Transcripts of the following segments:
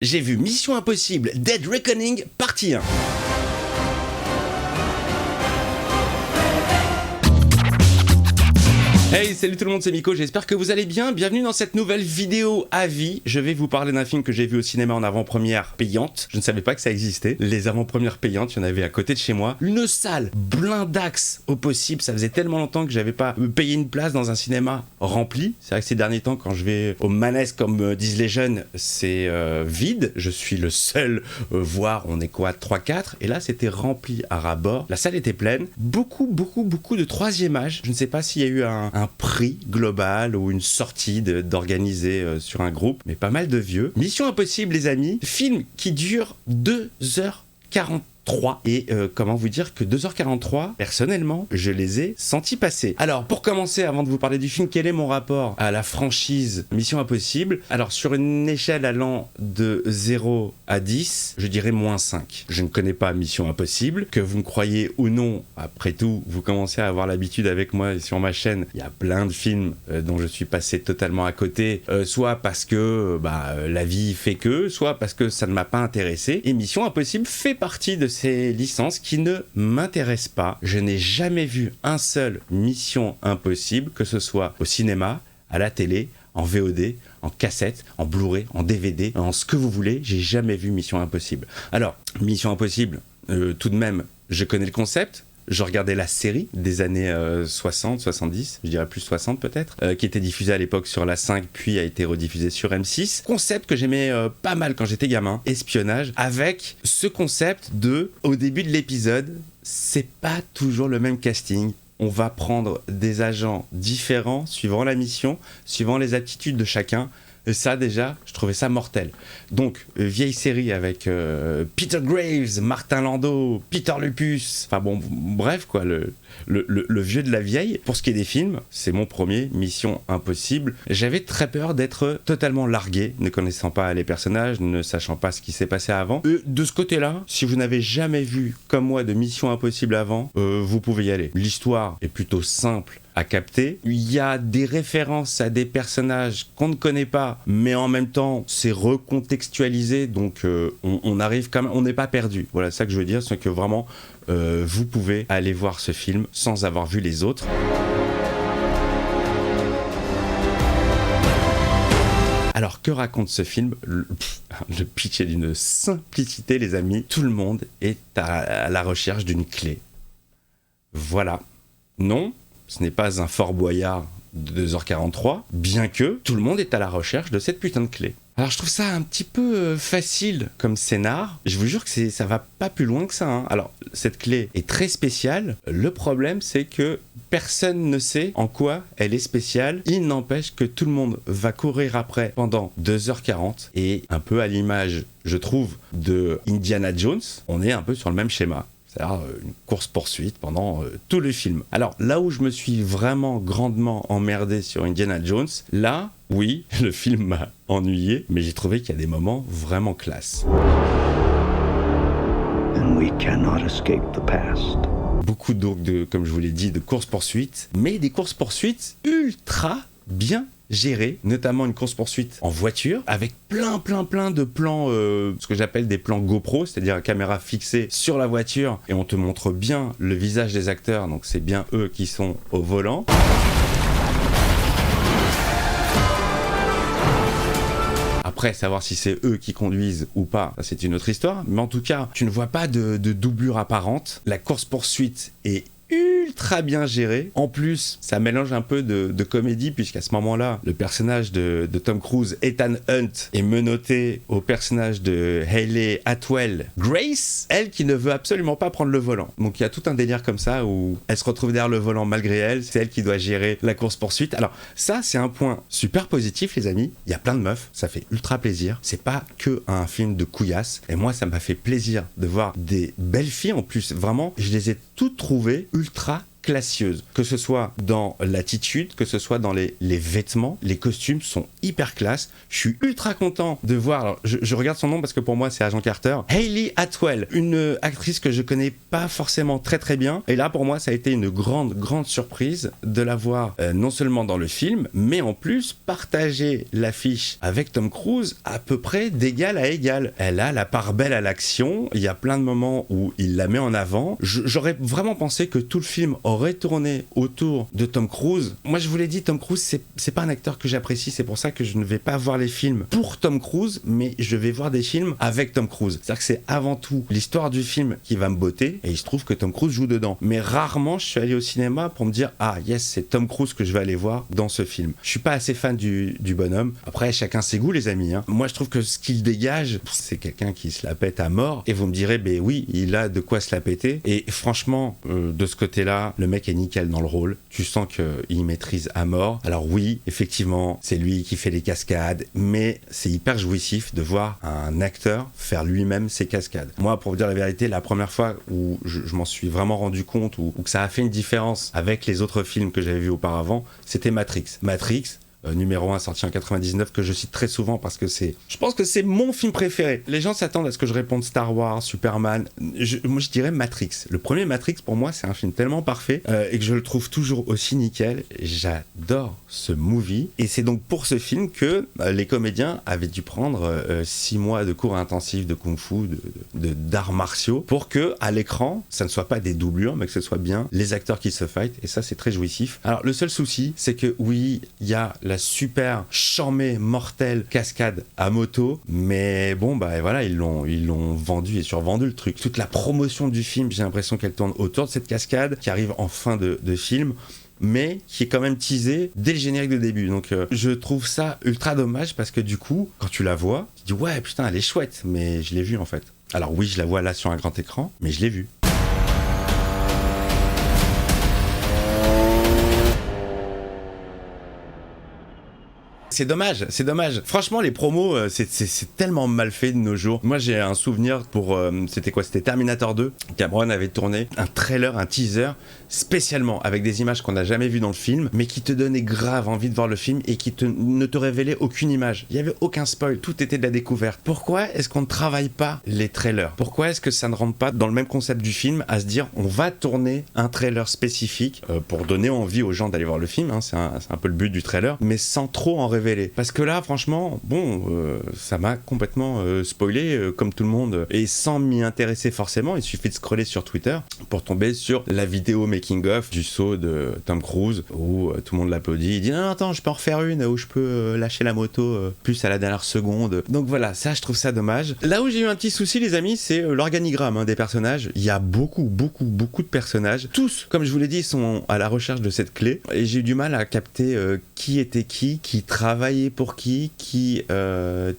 J'ai vu Mission Impossible Dead Reckoning partie 1. Hey, salut tout le monde, c'est Miko, j'espère que vous allez bien. Bienvenue dans cette nouvelle vidéo avis. Je vais vous parler d'un film que j'ai vu au cinéma en avant-première payante. Je ne savais pas que ça existait. Les avant-premières payantes, il y en avait à côté de chez moi. Une salle blindax au possible. Ça faisait tellement longtemps que j'avais pas payé une place dans un cinéma rempli. C'est vrai que ces derniers temps, quand je vais au Manès, comme disent les jeunes, c'est vide. Je suis le seul, voire on est quoi, 3-4. Et là, c'était rempli à ras-bord. La salle était pleine. Beaucoup de troisième âge. Je ne sais pas s'il y a eu un prix global ou une sortie d'organiser sur un groupe, mais pas mal de vieux. Mission Impossible, les amis, film qui dure 2h43. Et comment vous dire que 2h43, personnellement, je les ai sentis passer. Alors, pour commencer, avant de vous parler du film, quel est mon rapport à la franchise Mission Impossible? Alors, sur une échelle allant de 0 à 10, je dirais -5. Je ne connais pas Mission Impossible. Que vous me croyez ou non, après tout, vous commencez à avoir l'habitude avec moi sur ma chaîne. Il y a plein de films dont je suis passé totalement à côté, soit parce que la vie fait que, soit parce que ça ne m'a pas intéressé. Et Mission Impossible fait partie de ces licences qui ne m'intéressent pas. Je n'ai jamais vu un seul Mission Impossible, que ce soit au cinéma, à la télé, en VOD, en cassette, en Blu-ray, en DVD, en ce que vous voulez. J'ai jamais vu Mission Impossible. Alors, Mission Impossible, tout de même, je connais le concept. Je regardais la série des années 60, 70, je dirais plus 60 peut-être, qui était diffusée à l'époque sur la 5, puis a été rediffusée sur M6. Concept que j'aimais pas mal quand j'étais gamin, espionnage, avec ce concept de, au début de l'épisode, c'est pas toujours le même casting. On va prendre des agents différents suivant la mission, suivant les aptitudes de chacun. Et ça, déjà, je trouvais ça mortel. Donc, vieille série avec Peter Graves, Martin Landau, Peter Lupus. Enfin bon, bref, quoi, le vieux de la vieille. Pour ce qui est des films, c'est mon premier, Mission Impossible. J'avais très peur d'être totalement largué, ne connaissant pas les personnages, ne sachant pas ce qui s'est passé avant. De ce côté-là, si vous n'avez jamais vu, comme moi, de Mission Impossible avant, vous pouvez y aller. L'histoire est plutôt simple à capter. Il y a des références à des personnages qu'on ne connaît pas, mais en même temps, c'est recontextualisé, donc on arrive quand même, on n'est pas perdu. Voilà, ça que je veux dire, c'est que vraiment, vous pouvez aller voir ce film sans avoir vu les autres. Alors, que raconte ce film? Le pitch est d'une simplicité, les amis. Tout le monde est à la recherche d'une clé. Voilà. Non, ce n'est pas un Fort Boyard de 2h43, bien que tout le monde est à la recherche de cette putain de clé. Alors je trouve ça un petit peu facile comme scénar. Je vous jure que ça va pas plus loin que ça, hein. Alors cette clé est très spéciale. Le problème c'est que personne ne sait en quoi elle est spéciale. Il n'empêche que tout le monde va courir après pendant 2h40. Et un peu à l'image, je trouve, de Indiana Jones, on est un peu sur le même schéma. C'est-à-dire une course-poursuite pendant tout le film. Alors là où je me suis vraiment grandement emmerdé sur Indiana Jones, là, oui, le film m'a ennuyé, mais j'ai trouvé qu'il y a des moments vraiment classe. And we cannot escape the past. Beaucoup donc comme je vous l'ai dit, de course-poursuite, mais des courses-poursuites ultra bien géré, notamment une course-poursuite en voiture, avec plein de plans, ce que j'appelle des plans GoPro, c'est-à-dire la caméra fixée sur la voiture, et on te montre bien le visage des acteurs, donc c'est bien eux qui sont au volant. Après, savoir si c'est eux qui conduisent ou pas, ça c'est une autre histoire, mais en tout cas, tu ne vois pas de doublure apparente, la course-poursuite est ultra bien géré. En plus, ça mélange un peu de comédie, puisqu'à ce moment-là, le personnage de Tom Cruise, Ethan Hunt, est menotté au personnage de Hayley Atwell, Grace, elle qui ne veut absolument pas prendre le volant. Donc il y a tout un délire comme ça où elle se retrouve derrière le volant malgré elle, c'est elle qui doit gérer la course-poursuite. Alors ça, c'est un point super positif, les amis. Il y a plein de meufs, ça fait ultra plaisir. C'est pas que un film de couillasse. Et moi, ça m'a fait plaisir de voir des belles filles en plus. Vraiment, je les ai toutes trouvées ultra classieuse, que ce soit dans l'attitude, que ce soit dans les vêtements, les costumes sont hyper classe. Je suis ultra content de voir, alors, je regarde son nom parce que pour moi c'est Agent Carter, Hayley Atwell, une actrice que je connais pas forcément très très bien, et là pour moi ça a été une grande surprise de la voir non seulement dans le film, mais en plus partager l'affiche avec Tom Cruise à peu près d'égal à égal. Elle a la part belle à l'action, il y a plein de moments où il la met en avant. J'aurais vraiment pensé que tout le film aurait tourné autour de Tom Cruise. Moi je vous l'ai dit, Tom Cruise c'est pas un acteur que j'apprécie, c'est pour ça que je ne vais pas voir les films pour Tom Cruise, mais je vais voir des films avec Tom Cruise. C'est-à-dire que c'est avant tout l'histoire du film qui va me botter, et il se trouve que Tom Cruise joue dedans. Mais rarement je suis allé au cinéma pour me dire ah yes, c'est Tom Cruise que je vais aller voir dans ce film. Je suis pas assez fan du bonhomme. Après chacun ses goûts les amis, hein. Moi je trouve que ce qu'il dégage, c'est quelqu'un qui se la pète à mort, et vous me direz ben oui, il a de quoi se la péter, et franchement de ce côté-là, le mec est nickel dans le rôle. Tu sens qu'il maîtrise à mort. Alors oui, effectivement, c'est lui qui fait les cascades, mais c'est hyper jouissif de voir un acteur faire lui-même ses cascades. Moi, pour vous dire la vérité, la première fois où je m'en suis vraiment rendu compte, ou que ça a fait une différence avec les autres films que j'avais vus auparavant, c'était Matrix. Numéro 1 sorti en 99, que je cite très souvent parce que je pense que c'est mon film préféré. Les gens s'attendent à ce que je réponde Star Wars, Superman. Moi je dirais Matrix. Le premier Matrix pour moi c'est un film tellement parfait et que je le trouve toujours aussi nickel. J'adore ce movie, et c'est donc pour ce film que les comédiens avaient dû prendre 6 mois de cours intensifs de kung-fu, d'arts martiaux, pour que à l'écran ça ne soit pas des doublures mais que ce soit bien les acteurs qui se fight, et ça c'est très jouissif. Alors le seul souci c'est que oui, il y a la super charmée mortelle cascade à moto, mais bon bah voilà, ils l'ont vendu et survendu le truc. Toute la promotion du film, j'ai l'impression qu'elle tourne autour de cette cascade qui arrive en fin de film, mais qui est quand même teasée dès le générique de début. Donc je trouve ça ultra dommage, parce que du coup quand tu la vois, tu dis ouais putain elle est chouette, mais je l'ai vue en fait. Alors oui, je la vois là sur un grand écran, mais je l'ai vue. C'est dommage. Franchement, les promos, c'est tellement mal fait de nos jours. Moi, j'ai un souvenir c'était Terminator 2. Cameron avait tourné un trailer, un teaser, spécialement avec des images qu'on n'a jamais vues dans le film, mais qui te donnaient grave envie de voir le film et qui ne te révélaient aucune image. Il n'y avait aucun spoil, tout était de la découverte. Pourquoi est-ce qu'on ne travaille pas les trailers ? Pourquoi est-ce que ça ne rentre pas dans le même concept du film, à se dire on va tourner un trailer spécifique pour donner envie aux gens d'aller voir le film, hein, c'est un peu le but du trailer, mais sans trop en révéler. Parce que là, franchement, ça m'a complètement spoilé, comme tout le monde, et sans m'y intéresser forcément. Il suffit de scroller sur Twitter pour tomber sur la vidéo making-of du saut de Tom Cruise, où tout le monde l'applaudit. Il dit non, attends, je peux en refaire une où je peux lâcher la moto plus à la dernière seconde. Donc voilà, ça, je trouve ça dommage. Là où j'ai eu un petit souci, les amis, c'est l'organigramme des personnages. Il y a beaucoup de personnages. Tous, comme je vous l'ai dit, sont à la recherche de cette clé, et j'ai eu du mal à capter qui était qui travaillait pour qui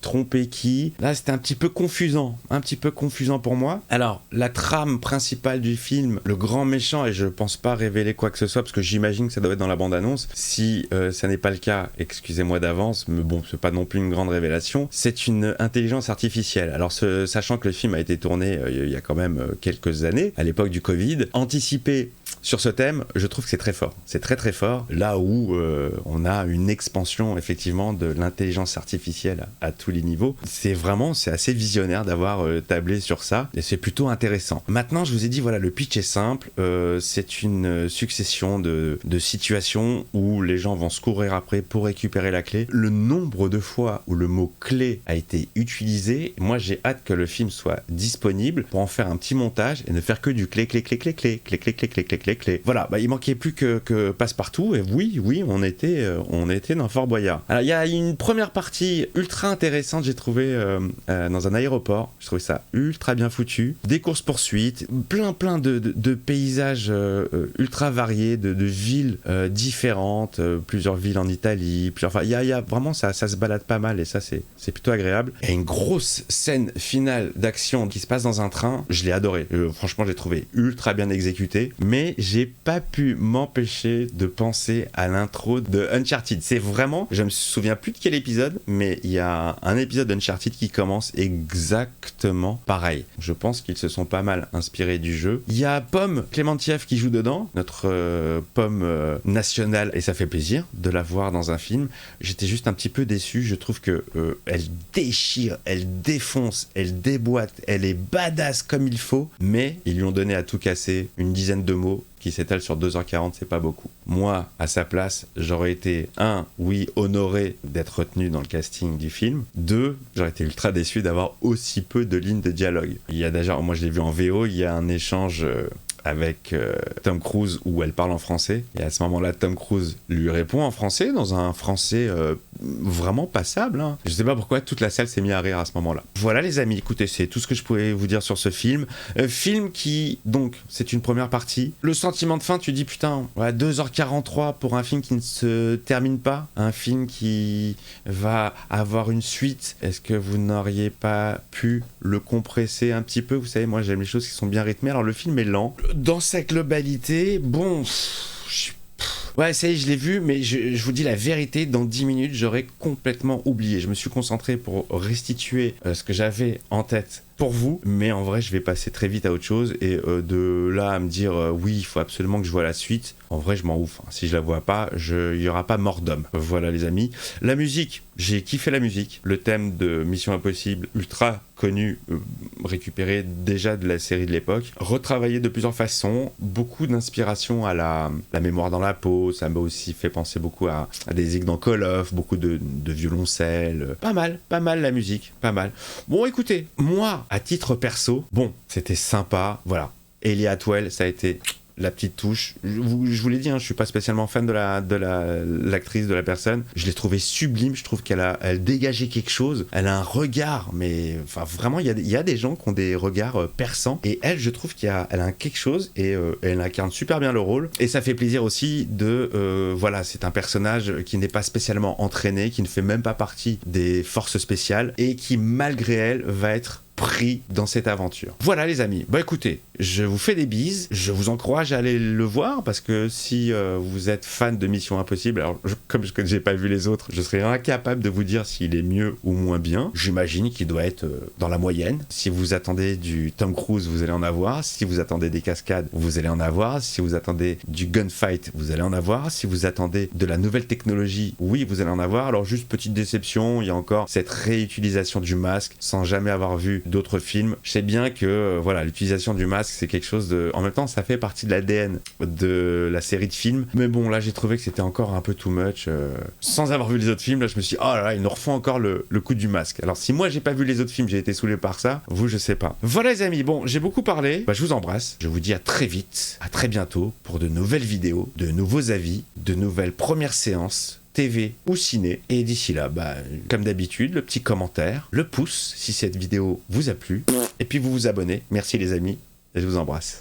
trompait qui. Là, c'était un petit peu confusant pour moi. Alors, la trame principale du film, le grand méchant, et je pense pas révéler quoi que ce soit, parce que j'imagine que ça doit être dans la bande-annonce. Si ça n'est pas le cas, excusez-moi d'avance, mais bon, c'est pas non plus une grande révélation. C'est une intelligence artificielle. Alors, sachant que le film a été tourné il y a quand même quelques années, à l'époque du Covid, anticiper sur ce thème, je trouve que c'est très fort. C'est très très fort. Là où on a une expansion effectivement de l'intelligence artificielle à tous les niveaux, c'est assez visionnaire d'avoir tablé sur ça, et c'est plutôt intéressant. Maintenant, je vous ai dit, voilà, le pitch est simple. C'est une succession de situations où les gens vont se courir après pour récupérer la clé. Le nombre de fois où le mot clé a été utilisé, moi j'ai hâte que le film soit disponible pour en faire un petit montage et ne faire que du clé. Voilà, il manquait plus que Passepartout, et oui, on était dans Fort Boyard. Alors il y a une première partie ultra intéressante, j'ai trouvé dans un aéroport. Je trouvais ça ultra bien foutu. Des courses-poursuites, plein de paysages ultra variés, de villes différentes, plusieurs villes en Italie, il y a vraiment ça se balade pas mal, et ça c'est plutôt agréable. Et une grosse scène finale d'action qui se passe dans un train, je l'ai adoré. Franchement, j'ai trouvé ultra bien exécuté, mais j'ai pas pu m'empêcher de penser à l'intro de Uncharted. C'est vraiment, je me souviens plus de quel épisode, mais il y a un épisode d'Uncharted qui commence exactement pareil. Je pense qu'ils se sont pas mal inspirés du jeu. Il y a Pomme Clémentieff qui joue dedans, notre Pomme nationale, et ça fait plaisir de la voir dans un film. J'étais juste un petit peu déçu, je trouve que elle déchire, elle défonce, elle déboîte, elle est badass comme il faut, mais ils lui ont donné à tout casser une dizaine de mots qui s'étalent sur 2h40, c'est pas beaucoup. Moi, à sa place, j'aurais été, oui, honoré d'être retenu dans le casting du film. 2, j'aurais été ultra déçu d'avoir aussi peu de lignes de dialogue. Il y a déjà, moi je l'ai vu en VO, il y a un échange avec Tom Cruise où elle parle en français, et à ce moment-là Tom Cruise lui répond en français, dans un français vraiment passable, hein. Je sais pas pourquoi toute la salle s'est mise à rire à ce moment-là. Voilà les amis, écoutez, c'est tout ce que je pouvais vous dire sur ce film. Film qui, donc, c'est une première partie. Le sentiment de fin, tu dis putain, ouais, 2h43 pour un film qui ne se termine pas, un film qui va avoir une suite. Est-ce que vous n'auriez pas pu le compresser un petit peu? Vous savez, moi j'aime les choses qui sont bien rythmées. Alors le film est lent. Dans sa globalité, bon... Ouais, ça y est, je l'ai vu, mais je vous dis la vérité, dans 10 minutes, j'aurais complètement oublié. Je me suis concentré pour restituer ce que j'avais en tête pour vous, mais en vrai, je vais passer très vite à autre chose, et de là à me dire oui, il faut absolument que je voie la suite, en vrai, je m'en ouf. Si je la vois pas, il y aura pas mort d'homme. Voilà les amis. La musique, j'ai kiffé la musique. Le thème de Mission Impossible, ultra connu, récupéré déjà de la série de l'époque, retravaillé de plusieurs façons, beaucoup d'inspiration à la mémoire dans la peau, ça m'a aussi fait penser beaucoup à des zig dans Call of, beaucoup de violoncelle, pas mal la musique, pas mal. Bon écoutez, moi, à titre perso, bon, c'était sympa, voilà. Ellie Atwell, ça a été la petite touche. Je vous l'ai dit, je suis pas spécialement fan de l'actrice, de la personne. Je l'ai trouvée sublime, je trouve elle dégageait quelque chose. Elle a un regard, mais enfin vraiment, il y a des gens qui ont des regards perçants, et elle, je trouve elle a quelque chose, et elle incarne super bien le rôle. Et ça fait plaisir aussi voilà, c'est un personnage qui n'est pas spécialement entraîné, qui ne fait même pas partie des forces spéciales, et qui, malgré elle, va être pris dans cette aventure. Voilà les amis, bah écoutez, je vous fais des bises, je vous encourage à aller le voir, parce que si vous êtes fan de Mission Impossible, alors comme je n'ai pas vu les autres, je serais incapable de vous dire s'il est mieux ou moins bien. J'imagine qu'il doit être dans la moyenne. Si vous attendez du Tom Cruise, vous allez en avoir. Si vous attendez des cascades, vous allez en avoir. Si vous attendez du gunfight, vous allez en avoir. Si vous attendez de la nouvelle technologie, oui, vous allez en avoir. Alors juste petite déception, il y a encore cette réutilisation du masque sans jamais avoir vu d'autres films. Je sais bien que voilà, l'utilisation du masque, c'est quelque chose de... En même temps, ça fait partie de l'ADN de la série de films. Mais bon, là, j'ai trouvé que c'était encore un peu too much. Sans avoir vu les autres films, là, je me suis dit, oh là là, ils nous refont encore le coup du masque. Alors, si moi, j'ai pas vu les autres films, j'ai été saoulé par ça, vous, je sais pas. Voilà, les amis, bon, j'ai beaucoup parlé. Bah, je vous embrasse. Je vous dis à très vite, à très bientôt, pour de nouvelles vidéos, de nouveaux avis, de nouvelles premières séances TV ou ciné. Et d'ici là, bah, comme d'habitude, le petit commentaire, le pouce si cette vidéo vous a plu, et puis vous vous abonnez. Merci les amis, et je vous embrasse.